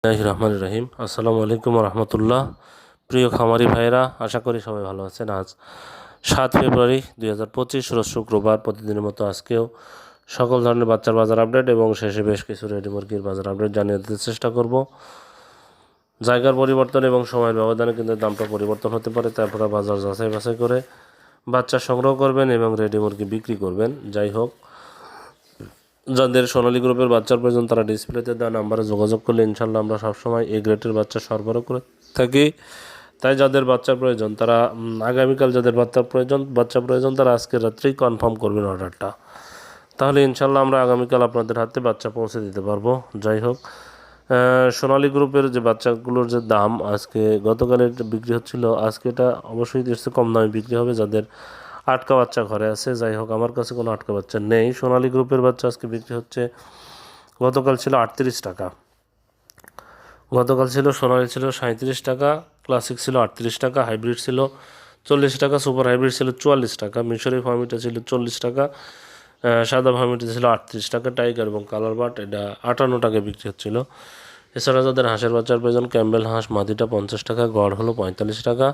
রহমান রহিম। আসসালামু আলাইকুম রহমতুল্লাহ। প্রিয় খামারি ভাইরা, আশা করি সবাই ভালো আছেন। আজ 7 ফেব্রুয়ারি 2025 রোজ শুক্রবার। প্রতিদিনের মতো আজকেও সকল ধরনের বাচ্চার বাজার আপডেট এবং শেষে বেশ কিছু রেডি মুরগির বাজার আপডেট জানিয়ে দিতে চেষ্টা করব। জায়গার পরিবর্তন এবং সময়ের ব্যবধানে কিন্তু দামটা পরিবর্তন হতে পারে, তারপরে বাজার যাচাই বাছাই করে বাচ্চা সংগ্রহ করবেন এবং রেডি মুরগি বিক্রি করবেন। যাই হোক, যাদের সোনালী গ্রুপের বাচ্চার প্রয়োজন তারা ডিসপ্লেতে দেওয়া নাম্বারে যোগাযোগ করলে ইনশাল্লাহ আমরা সবসময় এই গ্রেডের বাচ্চা সরবরাহ করে থাকি। তাই যাদের বাচ্চার প্রয়োজন তারা আগামীকাল, যাদের বাচ্চা প্রয়োজন তারা আজকে রাত্রেই কনফার্ম করবেন অর্ডারটা, তাহলে ইনশাল্লাহ আমরা আগামীকাল আপনাদের হাতে বাচ্চা পৌঁছে দিতে পারবো। যাই হোক, সোনালী গ্রুপের যে বাচ্চাগুলোর যে দাম আজকে গতকালের বিক্রি হচ্ছিল, আজকে এটা অবশ্যই এসে কম দামে বিক্রি হবে যাদের আটকা বাচ্চা ঘরে আছে। যাই হোক, আমার কাছে কোনো আটকা বাচ্চা নেই। সোনালী গ্রুপের বাচ্চা আজকে বিক্রি হচ্ছে, গতকাল ছিল 38 টাকা, গতকাল ছিল সোনালী ছিল 37 টাকা, ক্লাসিক ছিল 38 টাকা, হাইব্রিড ছিল 40 টাকা, সুপার হাইব্রিড ছিল 44 টাকা, মিশরি ফার্মিটা ছিল 40 টাকা, সাদা ফার্মিটা ছিল 38 টাকা, টাইগার এবং কালার বাট এটা 58 টাকায় বিক্রি হচ্ছিল। এছাড়া যাদের হাঁসের বাচ্চার প্রয়োজন, ক্যাম্বেল হাঁস মাদিটা 50 টাকা, গড় হলো 45 টাকা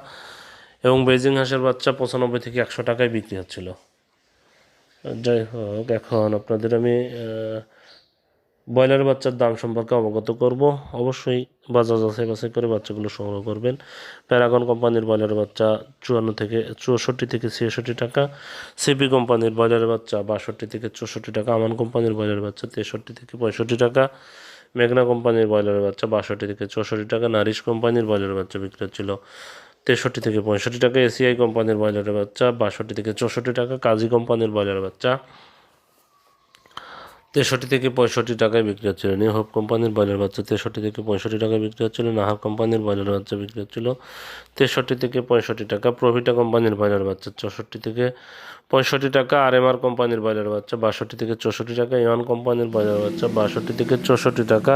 এবং বেজিং হাঁসের বাচ্চা 95 থেকে 100 টাকায় বিক্রি হচ্ছিল। যাই হোক, এখন আপনাদের আমি ব্রয়লার বাচ্চার দাম সম্পর্কে অবগত করব। অবশ্যই বাজার যাচাই বাছাই করে বাচ্চাগুলো সংগ্রহ করবেন। প্যারাগন কোম্পানির ব্রয়লার বাচ্চা 64 থেকে 66 টাকা, সিপি কোম্পানির ব্রয়লার বাচ্চা 62 থেকে 64 টাকা, আমান কোম্পানির ব্রয়লার বাচ্চা 63 থেকে 65 টাকা, মেঘনা কোম্পানির ব্রয়লার বাচ্চা 62 থেকে 64 টাকা, নারিশ কোম্পানির ব্রয়লার বাচ্চা বিক্রি হচ্ছিল 63 থেকে 65 টাকা, এসিআই কোম্পানির ব্রয়লার বাচ্চা 62 থেকে 64 টাকা, কাজী কোম্পানির ব্রয়লার বাচ্চা 63 থেকে 65 টাকায় বিক্রি হচ্ছিল, নিউ হোপ কোম্পানির ব্রয়লার বাচ্চা 63 থেকে 65 টাকায় বিক্রি হচ্ছিল, নাহার কোম্পানির ব্রয়লার বাচ্চা বিক্রি হচ্ছিল 63 থেকে 65 টাকা, প্রভিটা কোম্পানির ব্রয়লার বাচ্চা 64 থেকে 65 টাকা, আরএমআর কোম্পানির ব্রয়লার বাচ্চা 62 থেকে 64 টাকা, ইওয়ান কোম্পানির ব্রয়লার বাচ্চা 62 থেকে 64 টাকা,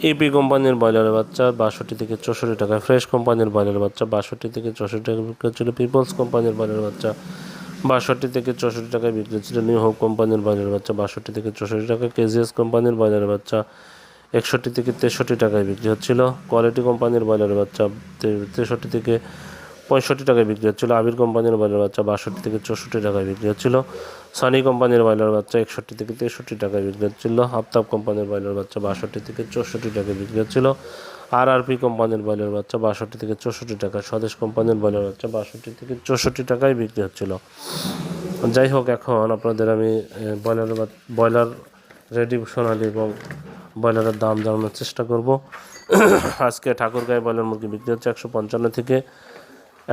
ইপি কোম্পানির ব্রয়লার বাচ্চা 62 থেকে 64 টাকা, ফ্রেশ কোম্পানির ব্রয়লার বাচ্চা 62 থেকে 64 টাকা বিক্রি হচ্ছিল, পিপলস কোম্পানির ব্রয়লার বাচ্চা 62 থেকে 64 টাকায় বিক্রি হচ্ছিল, নিউ হোপ কোম্পানির ব্রয়লার বাচ্চা 62 থেকে 64 টাকা, কেজিএস কোম্পানির ব্রয়লার বাচ্চা 61 থেকে 63 টাকায় বিক্রি হচ্ছিল, কোয়ালিটি কোম্পানির ব্রয়লার বাচ্চা 63 থেকে 65 টাকায় বিক্রি হচ্ছিল, আবির কোম্পানির ব্রয়লার বাচ্চা 62 থেকে 64 টাকায় বিক্রি হচ্ছিল, সানি কোম্পানির ব্রয়লার বাচ্চা 61 থেকে 63 টাকায় বিক্রি হচ্ছিল, আফতাব কোম্পানির ব্রয়লার বাচ্চা 62 থেকে 64 টাকায় বিক্রি হচ্ছিল, আরআরপি কোম্পানির ব্রয়লার বাচ্চা 62 থেকে 64 টাকা, স্বদেশ কোম্পানির ব্রয়লার বাচ্চা 62 থেকে 64 টাকায় বিক্রি হচ্ছিল। যাই হোক, এখন আপনাদের আমি ব্রয়লার রেডি সোনালী এবং ব্রয়লারের দাম জানানোর চেষ্টা করব। আজকে ঠাকুরগাঁয়ে ব্রয়লার মুরগি বিক্রি হচ্ছে 155 থেকে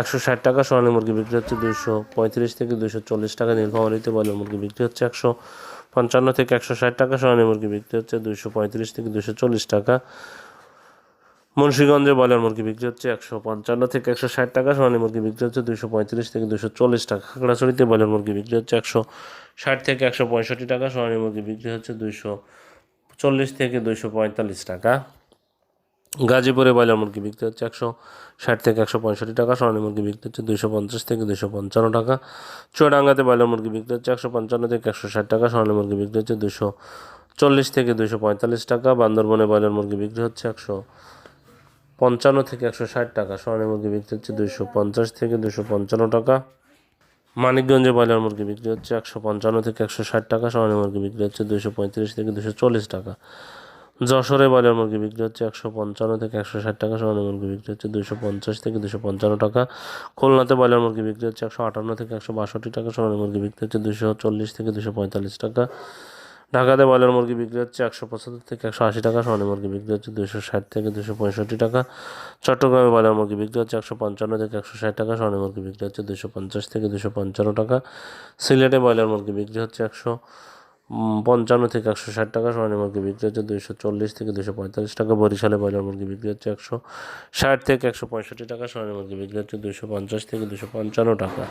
160 টাকা, সোনালী মুরগি বিক্রি হচ্ছে 235 থেকে 240 টাকা, নীলফামারীতে ব্রয়লার মুরগি বিক্রি হচ্ছে 155 থেকে 160 টাকা, সোনালী মুরগি বিক্রি হচ্ছে 235 থেকে 240 টাকা, মুন্সিগঞ্জে ব্রয়লার মুরগি বিক্রি হচ্ছে 155 থেকে 160 টাকা, সোনালী মুরগি বিক্রি হচ্ছে 235 থেকে 240 টাকা, খাগড়াছড়িতে ব্রয়লার মুরগি বিক্রি হচ্ছে 160 থেকে 165 টাকা, সোনালী মুরগি বিক্রি হচ্ছে 240 থেকে 245 টাকা, গাজীপুরে ব্রয়লার মুরগি বিক্রি হচ্ছে 160 থেকে 165 টাকা, সোনালী মুরগি বিক্রি হচ্ছে 250 থেকে 255 টাকা, চুয়াডাঙ্গাতে ব্রয়লার মুরগি বিক্রি হচ্ছে 155 থেকে 160 টাকা, সোনালী মুরগি বিক্রি হচ্ছে 240 থেকে 245 টাকা, বান্দরবনে ব্রয়লার মুরগি বিক্রি হচ্ছে 155 থেকে 160 টাকা, সোনালী মুরগি বিক্রি হচ্ছে 250 থেকে 255 টাকা, মানিকগঞ্জে ব্রয়লার মুরগি বিক্রি হচ্ছে 155 থেকে 160 টাকা, সোনালী মুরগি বিক্রি হচ্ছে 235 থেকে 240 টাকা, যশোরে ব্রয়লার মুরগি বিক্রি হচ্ছে 155 থেকে 160 টাকা, সোনালী মুরগি বিক্রি হচ্ছে 250 থেকে 255 টাকা, খুলনাতে ব্রয়লার মুরগি বিক্রি হচ্ছে 158 থেকে 162 টাকা, সোনালী মুরগি বিক্রি হচ্ছে 240 থেকে 245 টাকা, ঢাকাতে ব্রয়লার মুরগি বিক্রি হচ্ছে 175 থেকে 180 টাকা, সোনালী মুরগি বিক্রি হচ্ছে 260 থেকে 265 টাকা, চট্টগ্রামে ব্রয়লার মুরগি বিক্রি হচ্ছে 155 থেকে 160 টাকা, সোনালী মুরগি বিক্রি হচ্ছে 250 থেকে 255 টাকা, সিলেটে ব্রয়লার মুরগি বিক্রি হচ্ছে 155 থেকে 160 টাকা, সোনালী মুরগি বিক্রি হচ্ছে 240 থেকে 245 টাকা, বরিশালে ব্রয়লার মুরগি বিক্রি হচ্ছে 160 থেকে 165 টাকা, সোনালী মুরগি বিক্রি হচ্ছে 250 থেকে 255 টাকা।